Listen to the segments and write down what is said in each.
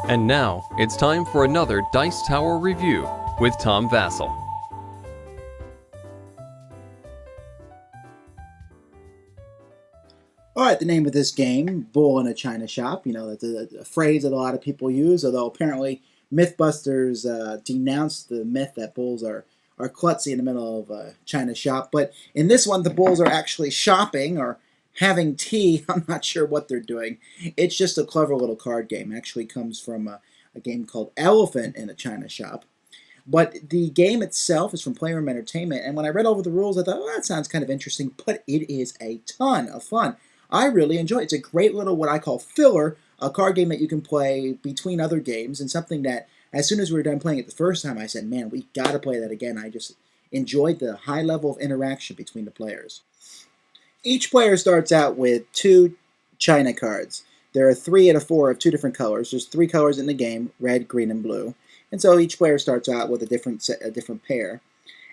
And now, it's time for another Dice Tower review with Tom Vasel. Alright, the name of this game, Bull in a China Shop, that's a phrase that a lot of people use, although apparently Mythbusters denounced the myth that bulls are klutzy in the middle of a China shop. But in this one, the bulls are actually shopping or having tea. I'm not sure what they're doing. It's just a clever little card game. It actually comes from a game called Elephant in a China Shop. But the game itself is from Playroom Entertainment, and when I read over the rules, I thought, oh, that sounds kind of interesting, but it is a ton of fun. I really enjoy it. It's a great little, what I call filler, a card game that you can play between other games, and something that, as soon as we were done playing it the first time, I said, man, we got to play that again. I just enjoyed the high level of interaction between the players. Each player starts out with 2 China cards. There are 3 and a 4 of 2 different colors. There's 3 colors in the game, red, green, and blue. And so each player starts out with a different pair.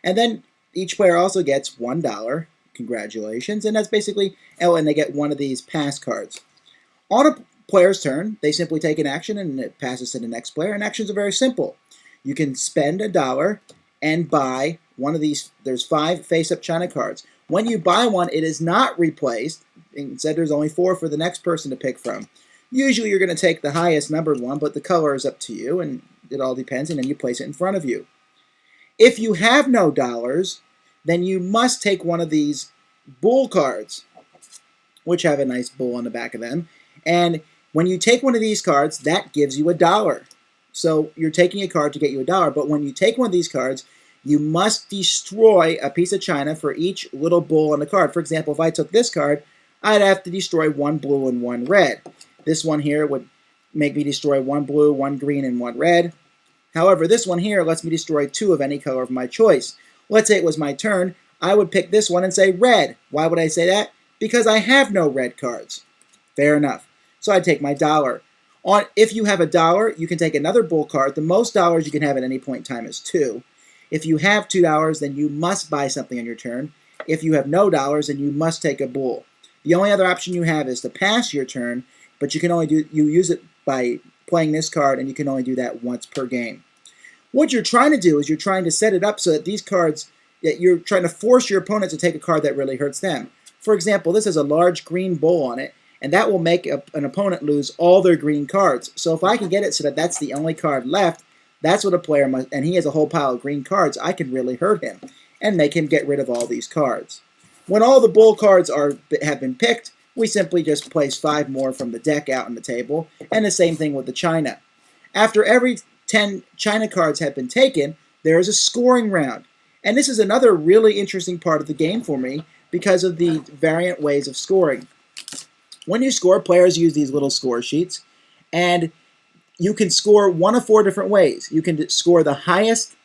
And then each player also gets $1. Congratulations. And that's basically, and they get one of these pass cards. On a player's turn, they simply take an action and it passes to the next player. And actions are very simple. You can spend $1 and buy one of these. There's 5 face-up China cards. When you buy one, it is not replaced. Instead, there's only 4 for the next person to pick from. Usually, you're going to take the highest numbered one, but the color is up to you, and it all depends, and then you place it in front of you. If you have no dollars, then you must take one of these bull cards, which have a nice bull on the back of them. And when you take one of these cards, that gives you $1. So you're taking a card to get you $1, but when you take one of these cards, you must destroy a piece of china for each little bull on the card. For example, if I took this card, I'd have to destroy 1 blue and 1 red. This one here would make me destroy 1 blue, 1 green, and 1 red. However, this one here lets me destroy 2 of any color of my choice. Let's say it was my turn. I would pick this one and say red. Why would I say that? Because I have no red cards. Fair enough. So I'd take my $1. If you have $1, you can take another bull card. The most dollars you can have at any point in time is 2. If you have $2, then you must buy something on your turn. If you have no dollars, then you must take a bull. The only other option you have is to pass your turn, but you use it by playing this card, and you can only do that once per game. What you're trying to do is you're trying to set it up so that these cards, that you're trying to force your opponent to take a card that really hurts them. For example, this has a large green bull on it, and that will make an opponent lose all their green cards. So if I can get it so that that's the only card left, that's what a player must, and he has a whole pile of green cards, I can really hurt him and make him get rid of all these cards. When all the bull cards have been picked, we simply just place 5 more from the deck out on the table, and the same thing with the china. After every 10 china cards have been taken, there is a scoring round. And this is another really interesting part of the game for me because of the variant ways of scoring. When you score, players use these little score sheets, and you can score one of 4 different ways. You can score the highest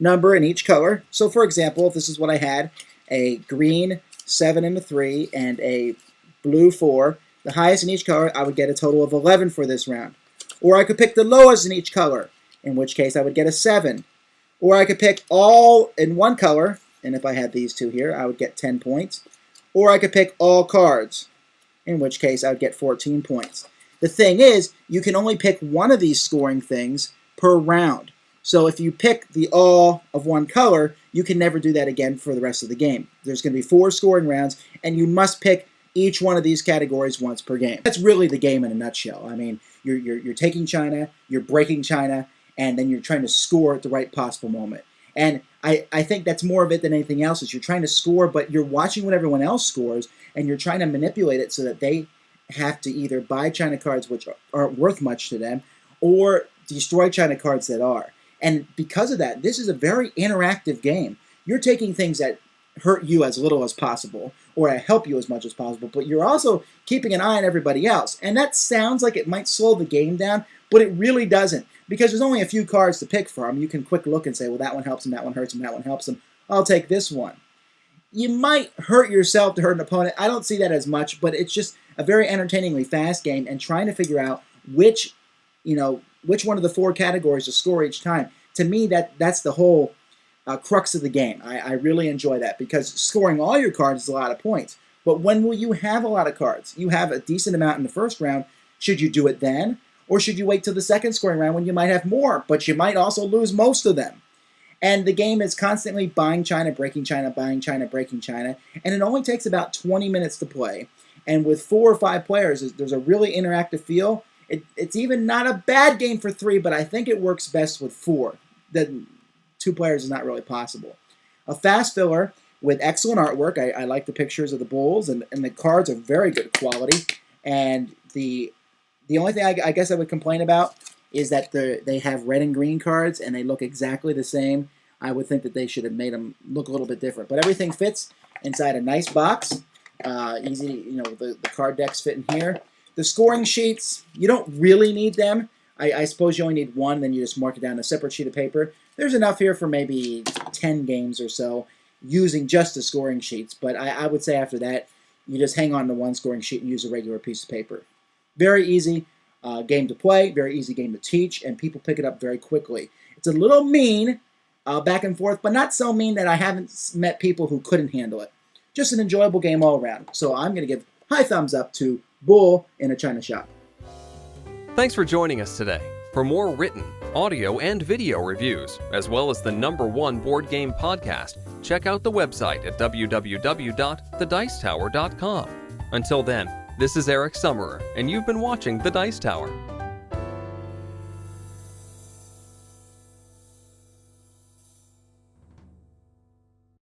number in each color. So for example, if this is what I had, a green 7 and a 3 and a blue 4, the highest in each color, I would get a total of 11 for this round. Or I could pick the lowest in each color, in which case I would get a 7. Or I could pick all in one color, and if I had these 2 here, I would get 10 points. Or I could pick all cards, in which case I would get 14 points. The thing is, you can only pick one of these scoring things per round. So if you pick the all of one color, you can never do that again for the rest of the game. There's going to be 4 scoring rounds, and you must pick each one of these categories once per game. That's really the game in a nutshell. I mean, you're taking china, you're breaking china, and then you're trying to score at the right possible moment. And I think that's more of it than anything else, is you're trying to score, but you're watching what everyone else scores, and you're trying to manipulate it so that they have to either buy china cards which aren't worth much to them, or destroy china cards that are. And because of that, this is a very interactive game. You're taking things that hurt you as little as possible, or help you as much as possible, but you're also keeping an eye on everybody else. And that sounds like it might slow the game down, but it really doesn't, because there's only a few cards to pick from. You can quick look and say, well, that one helps him, that one hurts him, that one helps him. I'll take this one. You might hurt yourself to hurt an opponent. I don't see that as much, but it's just a very entertainingly fast game, and trying to figure out which one of the 4 categories to score each time. To me, that's the whole crux of the game. I really enjoy that, because scoring all your cards is a lot of points. But when will you have a lot of cards? You have a decent amount in the first round. Should you do it then? Or should you wait till the second scoring round when you might have more, but you might also lose most of them? And the game is constantly buying China, breaking China, buying China, breaking China. And it only takes about 20 minutes to play. And with 4 or 5 players, there's a really interactive feel. It's even not a bad game for 3, but I think it works best with 4. The 2 players is not really possible. A fast filler with excellent artwork. I like the pictures of the bulls, and the cards are very good quality. And the only thing I guess I would complain about is that they have red and green cards, and they look exactly the same. I would think that they should have made them look a little bit different. But everything fits inside a nice box. Easy, the card decks fit in here. The scoring sheets, you don't really need them. I suppose you only need 1, then you just mark it down on a separate sheet of paper. There's enough here for maybe 10 games or so using just the scoring sheets. But I would say after that, you just hang on to 1 scoring sheet and use a regular piece of paper. Very easy game to play, very easy game to teach, and people pick it up very quickly. It's a little mean back and forth, but not so mean that I haven't met people who couldn't handle it. Just an enjoyable game all around. So I'm going to give high thumbs up to Bull in a China Shop. Thanks for joining us today. For more written, audio, and video reviews, as well as the #1 board game podcast, check out the website at www.thedicetower.com. Until then, this is Eric Summerer, and you've been watching The Dice Tower.